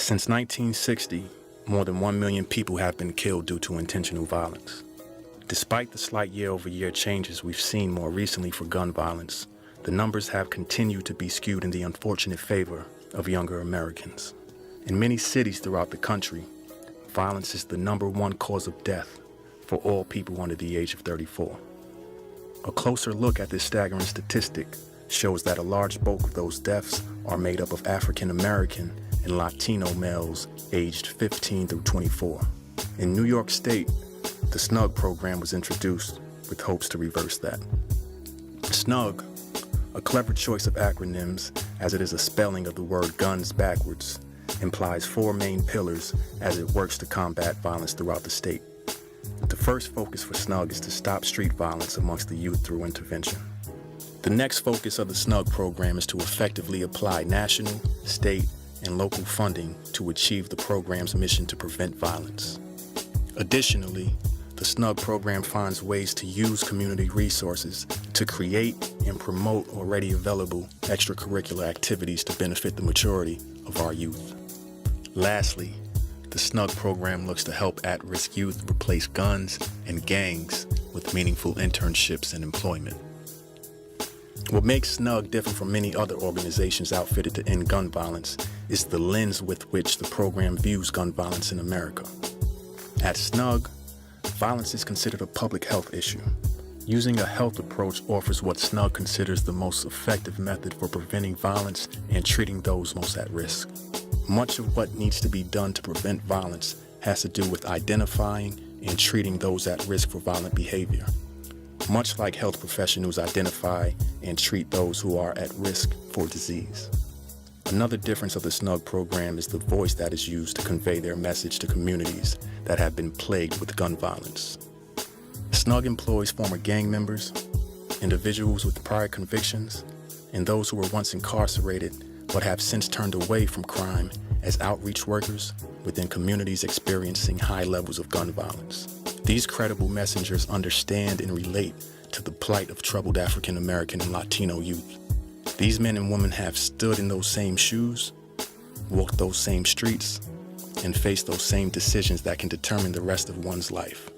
Since 1960, more than 1 million people have been killed due to intentional violence. Despite the slight year-over-year changes we've seen more recently for gun violence, the numbers have continued to be skewed in the unfortunate favor of younger Americans. In many cities throughout the country, violence is the #1 cause of death for all people under the age of 34. A closer look at this staggering statistic shows that a large bulk of those deaths are made up of African American and Latino males aged 15 through 24. In New York State, the SNUG program was introduced with hopes to reverse that. SNUG, a clever choice of acronyms as it is a spelling of the word guns backwards, implies 4 main pillars as it works to combat violence throughout the state. The first focus for SNUG is to stop street violence amongst the youth through intervention. The next focus of the SNUG program is to effectively apply national, state, and local funding to achieve the program's mission to prevent violence. Additionally, the SNUG program finds ways to use community resources to create and promote already available extracurricular activities to benefit the majority of our youth. Lastly, the SNUG program looks to help at-risk youth replace guns and gangs with meaningful internships and employment. What makes SNUG different from many other organizations outfitted to end gun violence is the lens with which the program views gun violence in America. At SNUG, violence is considered a public health issue. Using a health approach offers what SNUG considers the most effective method for preventing violence and treating those most at risk. Much of what needs to be done to prevent violence has to do with identifying and treating those at risk for violent behavior. Much like health professionals identify and treat those who are at risk for disease. Another difference of the SNUG program is the voice that is used to convey their message to communities that have been plagued with gun violence. SNUG employs former gang members, individuals with prior convictions, and those who were once incarcerated but have since turned away from crime as outreach workers within communities experiencing high levels of gun violence. These credible messengers understand and relate to the plight of troubled African American and Latino youth. These men and women have stood in those same shoes, walked those same streets, and faced those same decisions that can determine the rest of one's life.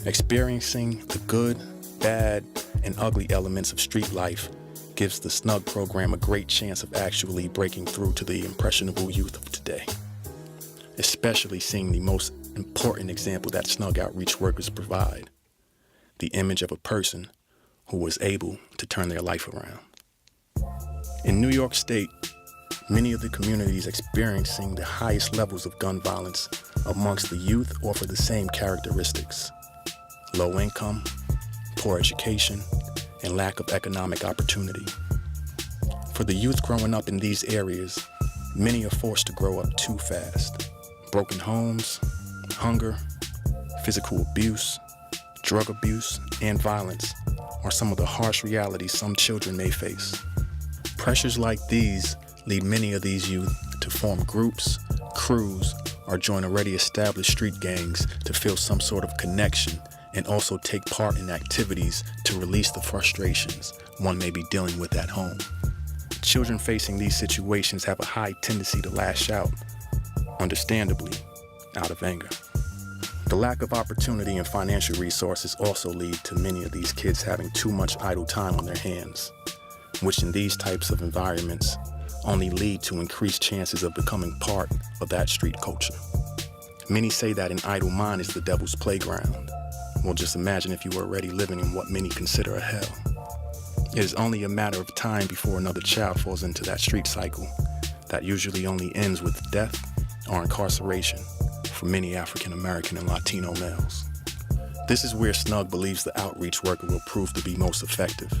Experiencing the good, bad, and ugly elements of street life gives the SNUG program a great chance of actually breaking through to the impressionable youth of today, especially seeing the most important example that SNUG outreach workers provide, the image of a person who was able to turn their life around. In New York State, many of the communities experiencing the highest levels of gun violence amongst the youth offer the same characteristics: low income, poor education, and lack of economic opportunity. For the youth growing up in these areas, many are forced to grow up too fast. Broken homes, hunger, physical abuse, drug abuse, and violence are some of the harsh realities some children may face. Pressures like these lead many of these youth to form groups, crews, or join already established street gangs to feel some sort of connection and also take part in activities to release the frustrations one may be dealing with at home. Children facing these situations have a high tendency to lash out, understandably, out of anger. The lack of opportunity and financial resources also lead to many of these kids having too much idle time on their hands, which in these types of environments only lead to increased chances of becoming part of that street culture. Many say that an idle mind is the devil's playground. Well, just imagine if you were already living in what many consider a hell. It is only a matter of time before another child falls into that street cycle that usually only ends with death or incarceration for many African American and Latino males. This is where SNUG believes the outreach worker will prove to be most effective.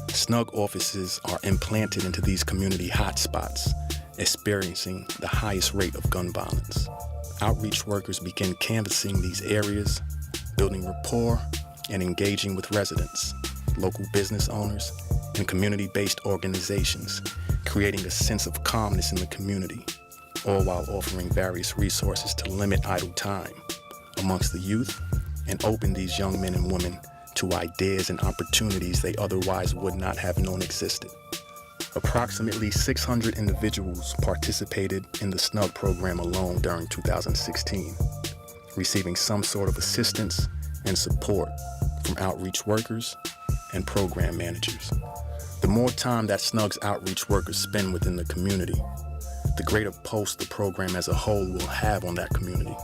SNUG offices are implanted into these community hotspots, experiencing the highest rate of gun violence. Outreach workers begin canvassing these areas, building rapport and engaging with residents, local business owners, and community-based organizations, creating a sense of calmness in the community, all while offering various resources to limit idle time amongst the youth and open these young men and women to ideas and opportunities they otherwise would not have known existed. Approximately 600 individuals participated in the SNUG program alone during 2016, receiving some sort of assistance and support from outreach workers and program managers. The more time that SNUG's outreach workers spend within the community, the greater pulse the program as a whole will have on that community.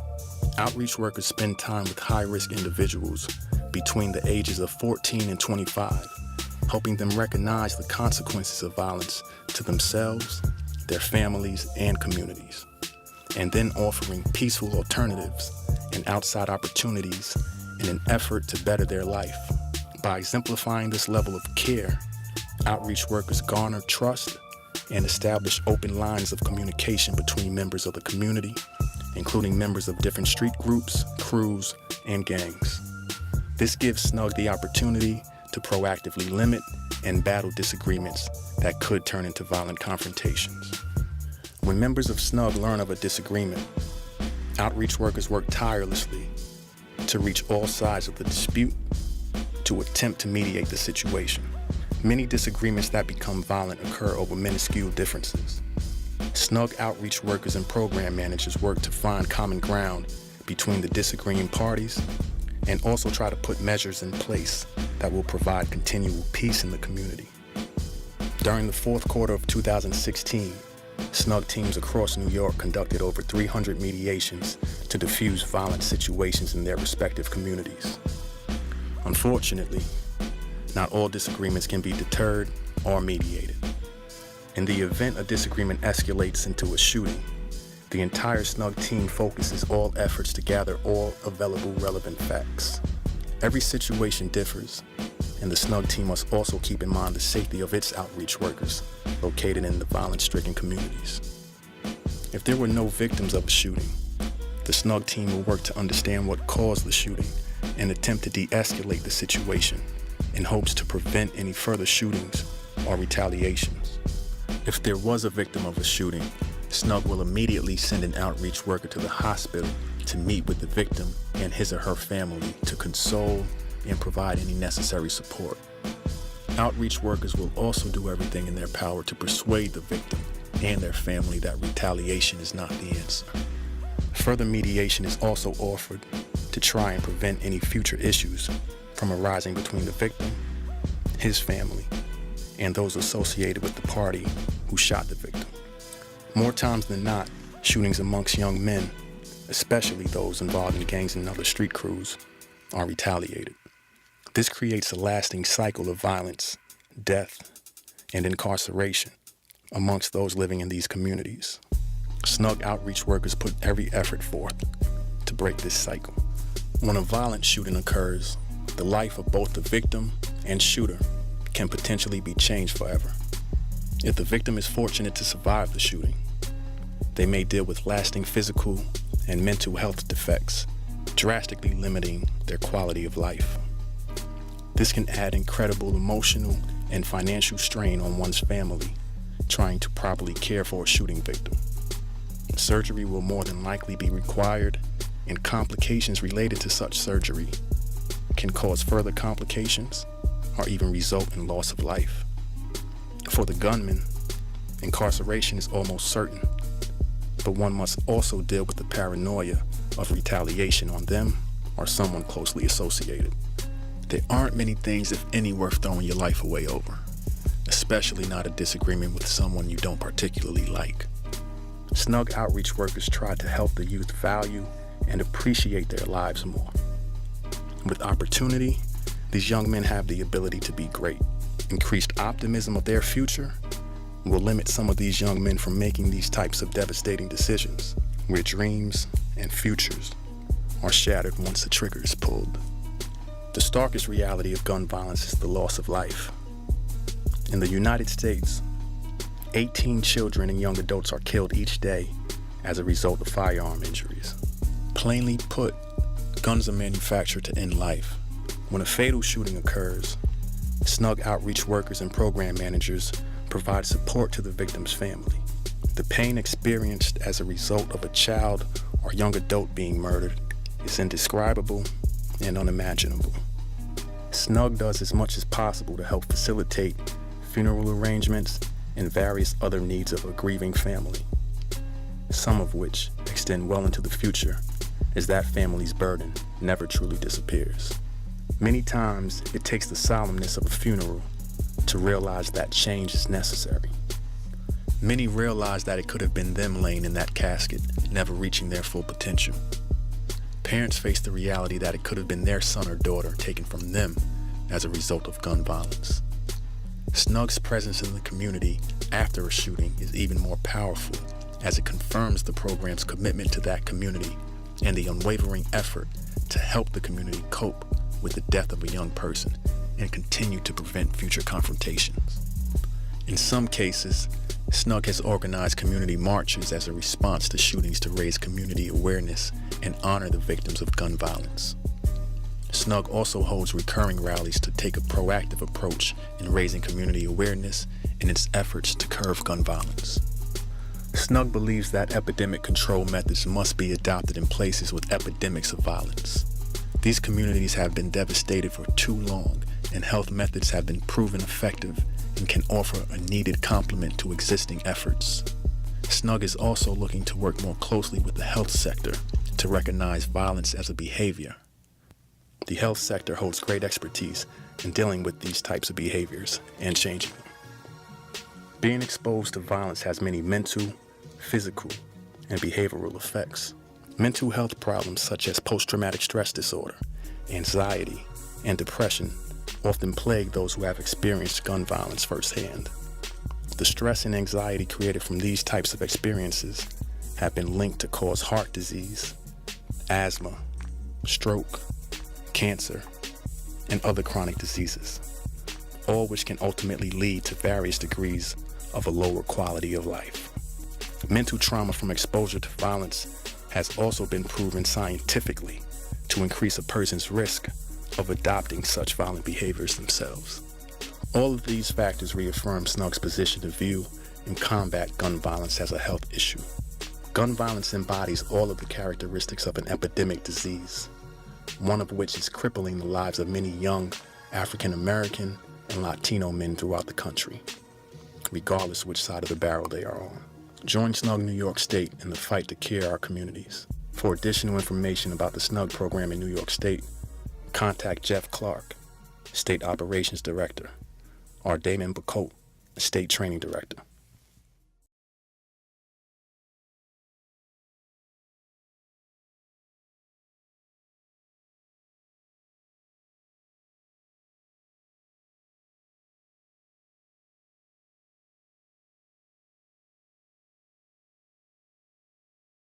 Outreach workers spend time with high-risk individuals between the ages of 14 and 25, helping them recognize the consequences of violence to themselves, their families, and communities, and then offering peaceful alternatives and outside opportunities in an effort to better their life. By exemplifying this level of care, outreach workers garner trust and establish open lines of communication between members of the community, including members of different street groups, crews, and gangs. This gives SNUG the opportunity to proactively limit and battle disagreements that could turn into violent confrontations. When members of SNUG learn of a disagreement, outreach workers work tirelessly to reach all sides of the dispute to attempt to mediate the situation. Many disagreements that become violent occur over minuscule differences. SNUG outreach workers and program managers work to find common ground between the disagreeing parties and also try to put measures in place that will provide continual peace in the community. During the fourth quarter of 2016, SNUG teams across New York conducted over 300 mediations to diffuse violent situations in their respective communities. Unfortunately, not all disagreements can be deterred or mediated. In the event a disagreement escalates into a shooting, the entire SNUG team focuses all efforts to gather all available relevant facts. Every situation differs, and the SNUG team must also keep in mind the safety of its outreach workers located in the violence-stricken communities. If there were no victims of a shooting, the SNUG team will work to understand what caused the shooting and attempt to de-escalate the situation in hopes to prevent any further shootings or retaliations. If there was a victim of a shooting, SNUG will immediately send an outreach worker to the hospital to meet with the victim and his or her family to console and provide any necessary support. Outreach workers will also do everything in their power to persuade the victim and their family that retaliation is not the answer. Further mediation is also offered to try and prevent any future issues from arising between the victim, his family, and those associated with the party who shot the victim. More times than not, shootings amongst young men, especially those involved in gangs and other street crews, are retaliated. This creates a lasting cycle of violence, death, and incarceration amongst those living in these communities. SNUG outreach workers put every effort forth to break this cycle. When a violent shooting occurs, the life of both the victim and shooter can potentially be changed forever. If the victim is fortunate to survive the shooting, they may deal with lasting physical and mental health defects, drastically limiting their quality of life. This can add incredible emotional and financial strain on one's family trying to properly care for a shooting victim. Surgery will more than likely be required, and complications related to such surgery can cause further complications or even result in loss of life. For the gunman, incarceration is almost certain, but one must also deal with the paranoia of retaliation on them or someone closely associated. There aren't many things, if any, worth throwing your life away over, especially not a disagreement with someone you don't particularly like. SNUG outreach workers try to help the youth value and appreciate their lives more. With opportunity, these young men have the ability to be great. Increased optimism of their future will limit some of these young men from making these types of devastating decisions, where dreams and futures are shattered once the trigger is pulled. The starkest reality of gun violence is the loss of life. In the United States, 18 children and young adults are killed each day as a result of firearm injuries. Plainly put, guns are manufactured to end life. When a fatal shooting occurs, SNUG outreach workers and program managers provide support to the victim's family. The pain experienced as a result of a child or young adult being murdered is indescribable and unimaginable. SNUG does as much as possible to help facilitate funeral arrangements and various other needs of a grieving family, some of which extend well into the future, as that family's burden never truly disappears. Many times, it takes the solemnness of a funeral to realize that change is necessary. Many realize that it could have been them laying in that casket, never reaching their full potential. Parents face the reality that it could have been their son or daughter taken from them as a result of gun violence. SNUG's presence in the community after a shooting is even more powerful, as it confirms the program's commitment to that community and the unwavering effort to help the community cope with the death of a young person and continue to prevent future confrontations. In some cases, SNUG has organized community marches as a response to shootings to raise community awareness and honor the victims of gun violence. SNUG also holds recurring rallies to take a proactive approach in raising community awareness in its efforts to curb gun violence. SNUG believes that epidemic control methods must be adopted in places with epidemics of violence. These communities have been devastated for too long, and health methods have been proven effective and can offer a needed complement to existing efforts. SNUG is also looking to work more closely with the health sector to recognize violence as a behavior. The health sector holds great expertise in dealing with these types of behaviors and changing them. Being exposed to violence has many mental, physical, and behavioral effects. Mental health problems such as post-traumatic stress disorder, anxiety, and depression often plague those who have experienced gun violence firsthand. The stress and anxiety created from these types of experiences have been linked to cause heart disease, asthma, stroke, cancer, and other chronic diseases, all which can ultimately lead to various degrees of a lower quality of life. Mental trauma from exposure to violence has also been proven scientifically to increase a person's risk of adopting such violent behaviors themselves. All of these factors reaffirm SNUG's position to view and combat gun violence as a health issue. Gun violence embodies all of the characteristics of an epidemic disease, one of which is crippling the lives of many young African American and Latino men throughout the country, regardless which side of the barrel they are on. Join SNUG New York State in the fight to care our communities. For additional information about the SNUG program in New York State, contact Jeff Clark, State Operations Director, or Damon Bacote, State Training Director.